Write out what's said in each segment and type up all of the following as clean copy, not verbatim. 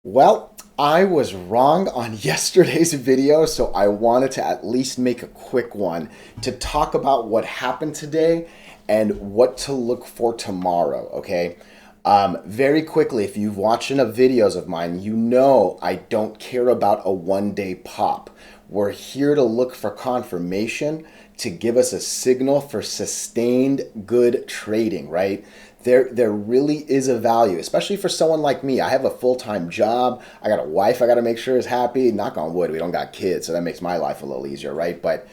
Well, I was wrong on yesterday's video, so I wanted to at least make a quick one to talk about what happened today and what to look for tomorrow, okay? Very quickly, if you've watched enough videos of mine, you know I don't care about a one-day pop. We're here to look for confirmation to give us a signal for sustained good trading, right? There really is a value, especially for someone like me. I have a full-time job. I got a wife I got to make sure is happy. Knock on wood, we don't got kids, so that makes my life a little easier, right? But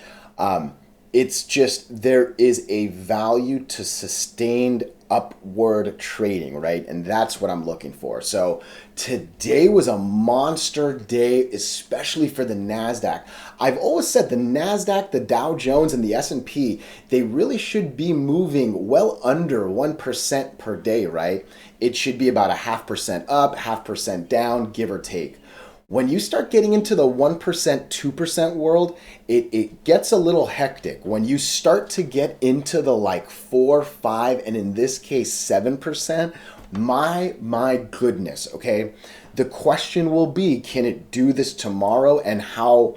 it's just there is a value to sustained upward trading, right? And that's what I'm looking for. So today was a monster day, especially for the NASDAQ. I've always said the NASDAQ, the Dow Jones, and the S&P, they really should be moving well under 1% per day, right? It should be about a 0.5% up, 0.5% down, give or take. When you start getting into the 1%, 2% world, it gets a little hectic. When you start to get into the like 4, 5, and in this case 7%, my goodness, okay? The question will be, can it do this tomorrow, and how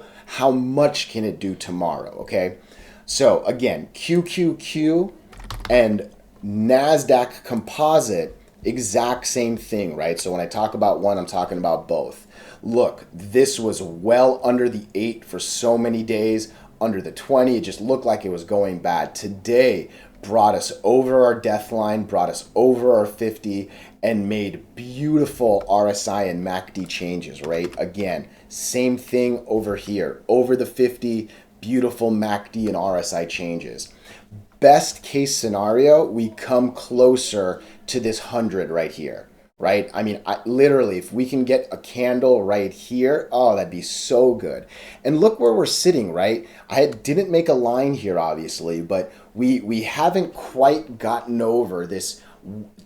much can it do tomorrow, okay? So again, QQQ and NASDAQ composite, exact same thing, right? So when I talk about one, I'm talking about both. Look, this was well under the 8 for so many days, under the 20. It just looked like it was going bad. Today brought us over our death line, brought us over our 50, and made beautiful RSI and MACD changes, right? Again, same thing over here. Over the 50, beautiful MACD and RSI changes. Best case scenario, we come closer to this 100 right here, right? I mean, literally, if we can get a candle right here, oh, that'd be so good. And look where we're sitting, right? Didn't make a line here, obviously, but we haven't quite gotten over this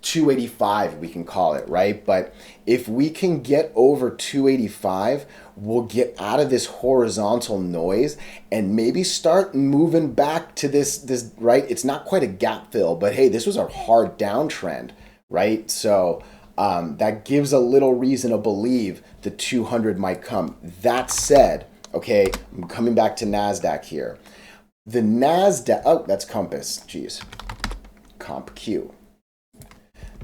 285, we can call it, right? But if we can get over 285, we'll get out of this horizontal noise and maybe start moving back to this, right? It's not quite a gap fill, but hey, this was a hard downtrend, right? So that gives a little reason to believe the 200 might come. That said, okay, I'm coming back to NASDAQ here. The NASDAQ, oh, that's Compass, geez, Comp Q.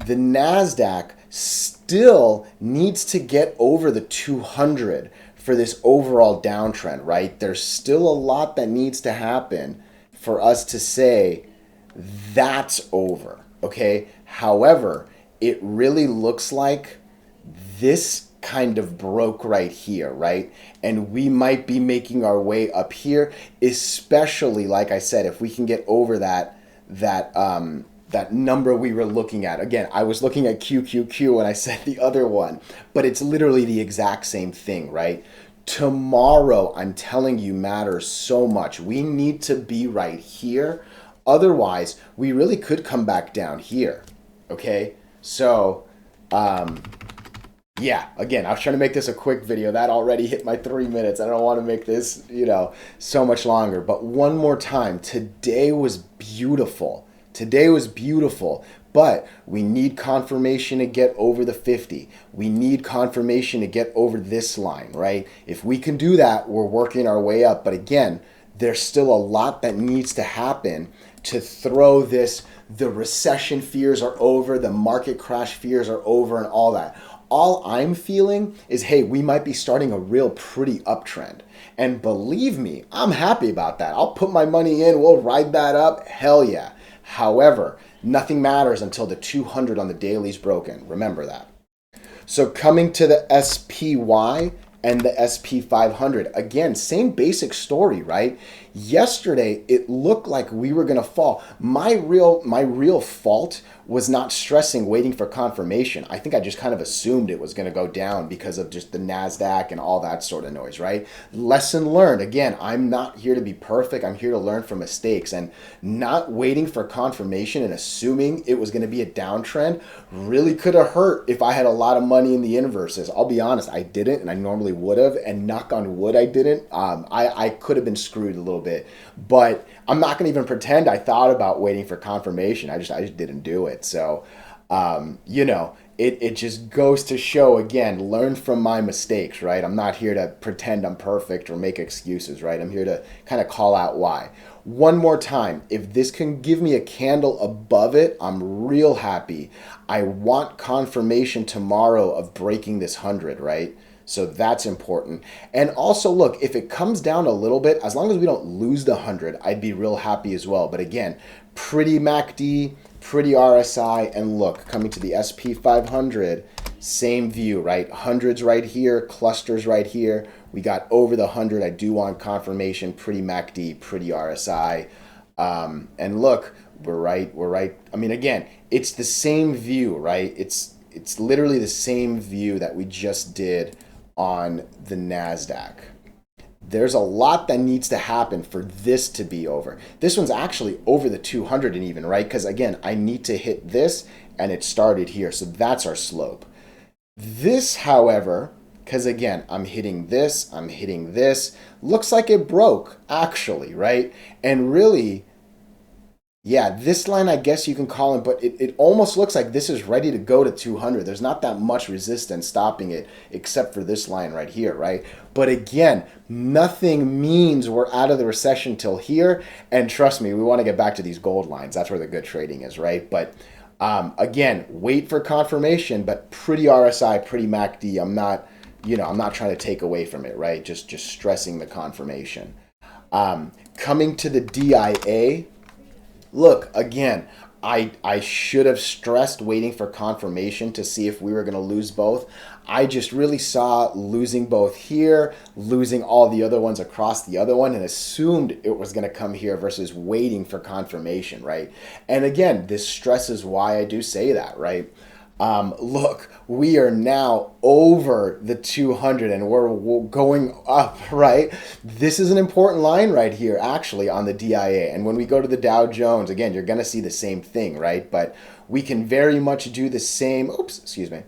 The NASDAQ still needs to get over the 200 for this overall downtrend, right? There's still a lot that needs to happen for us to say that's over, okay? However, it really looks like this kind of broke right here, right? And we might be making our way up here, especially, like I said, if we can get over that number we were looking at. Again, I was looking at QQQ when I said the other one, but it's literally the exact same thing, right? Tomorrow, I'm telling you, matters so much. We need to be right here. Otherwise, we really could come back down here, okay? So, yeah, again, I was trying to make this a quick video. That already hit my 3 minutes. I don't want to make this, so much longer. But one more time, today was beautiful. Today was beautiful, but we need confirmation to get over the 50. We need confirmation to get over this line, right? If we can do that, we're working our way up. But again, there's still a lot that needs to happen to throw this, the recession fears are over, the market crash fears are over, and all that. All I'm feeling is, hey, we might be starting a real pretty uptrend. And believe me, I'm happy about that. I'll put my money in, we'll ride that up, hell yeah. However, nothing matters until the 200 on the daily is broken. Remember that. So coming to the SPY and the SP 500, again, same basic story, right? Yesterday, it looked like we were going to fall. My real fault was not stressing, waiting for confirmation. I think I just kind of assumed it was going to go down because of just the NASDAQ and all that sort of noise, right? Lesson learned. Again, I'm not here to be perfect. I'm here to learn from mistakes, and not waiting for confirmation and assuming it was going to be a downtrend really could have hurt if I had a lot of money in the inverses. I'll be honest, I didn't, and I normally would have, and knock on wood, I didn't. I could have been screwed a little bit, but I'm not going to even pretend I thought about waiting for confirmation. I just didn't do it. So, it just goes to show, again, learn from my mistakes, right? I'm not here to pretend I'm perfect or make excuses, right? I'm here to kind of call out why. One more time, if this can give me a candle above it, I'm real happy. I want confirmation tomorrow of breaking this 100, right? So that's important. And also, look, if it comes down a little bit, as long as we don't lose the 100, I'd be real happy as well. But again, pretty MACD, pretty RSI, and look, coming to the SP 500, same view, right? Hundreds right here, clusters right here. We got over the 100. I do want confirmation, pretty MACD, pretty RSI. And look, we're right. I mean, again, it's the same view, right? It's literally the same view that we just did on the NASDAQ. There's a lot that needs to happen for this to be over. This one's actually over the 200 and even, right? Because again, I need to hit this and it started here. So that's our slope. This, however, because again, I'm hitting this, looks like it broke actually, right? And really, yeah, this line, I guess you can call it, but it almost looks like this is ready to go to 200. There's not that much resistance stopping it except for this line right here, right? But again, nothing means we're out of the recession till here. And trust me, we want to get back to these gold lines. That's where the good trading is, right? But again, wait for confirmation, but pretty RSI, pretty MACD. I'm not trying to take away from it, right? Just stressing the confirmation. Coming to the DIA, look, again, I should have stressed waiting for confirmation to see if we were going to lose both. I just really saw losing both here, losing all the other ones across the other one, and assumed it was going to come here versus waiting for confirmation, right? And again, this stresses why I do say that, right? Look, we are now over the 200 and we're going up, right? This is an important line right here, actually, on the DIA. And when we go to the Dow Jones, again, you're going to see the same thing, right? But we can very much do the same. Oops, excuse me.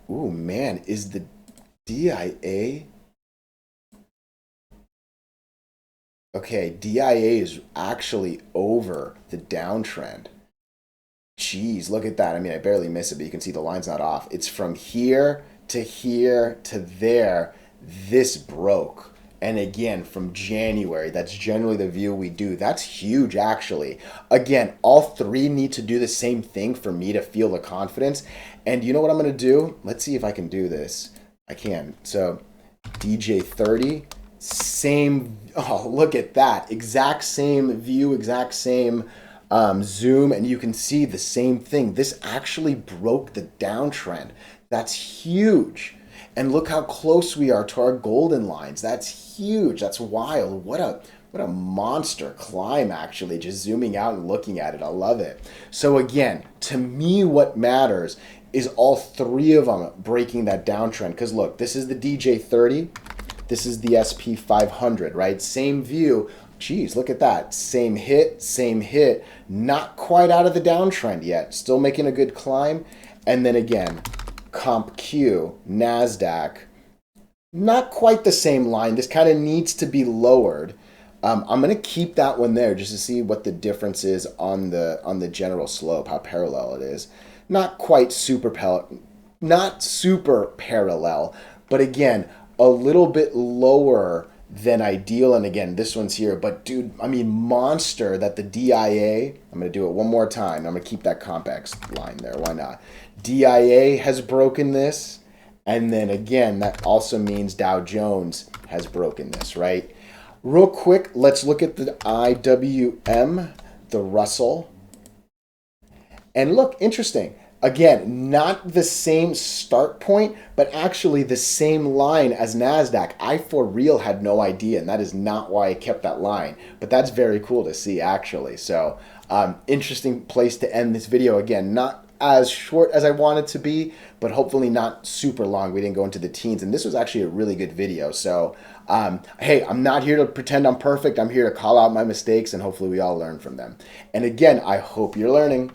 Ooh, man, is the DIA? Okay, DIA is actually over the downtrend. Jeez, look at that. I mean, I barely miss it, but you can see the line's not off. It's from here to there. This broke. And again, from January, that's generally the view we do. That's huge, actually. Again, all three need to do the same thing for me to feel the confidence. And you know what I'm going to do? Let's see if I can do this. I can. So DJ30, same. Oh, look at that. Exact same view, exact same zoom, and you can see the same thing. This actually broke the downtrend. That's huge. And look how close we are to our golden lines. That's huge. That's wild. What a monster climb, actually, just zooming out and looking at it. I love it. So again, to me, what matters is all three of them breaking that downtrend. Because look, this is the DJ30. This is the SP 500, right? Same view. Geez, look at that. Same hit. Not quite out of the downtrend yet. Still making a good climb. And then again, Comp Q, NASDAQ. Not quite the same line. This kind of needs to be lowered. I'm going to keep that one there just to see what the difference is on the general slope, how parallel it is. Not quite super parallel, but again, a little bit lower than ideal. And again, this one's here, but dude, I mean, monster that the DIA, I'm going to do it one more time. I'm going to keep that CompX line there. Why not? DIA has broken this. And then again, that also means Dow Jones has broken this, right? Real quick, let's look at the IWM, the Russell. And look, interesting. Again, not the same start point, but actually the same line as NASDAQ. I, for real, had no idea, and that is not why I kept that line. But that's very cool to see, actually. So, interesting place to end this video. Again, not as short as I wanted to be, but hopefully not super long. We didn't go into the teens, and this was actually a really good video. So, hey, I'm not here to pretend I'm perfect. I'm here to call out my mistakes, and hopefully we all learn from them. And again, I hope you're learning.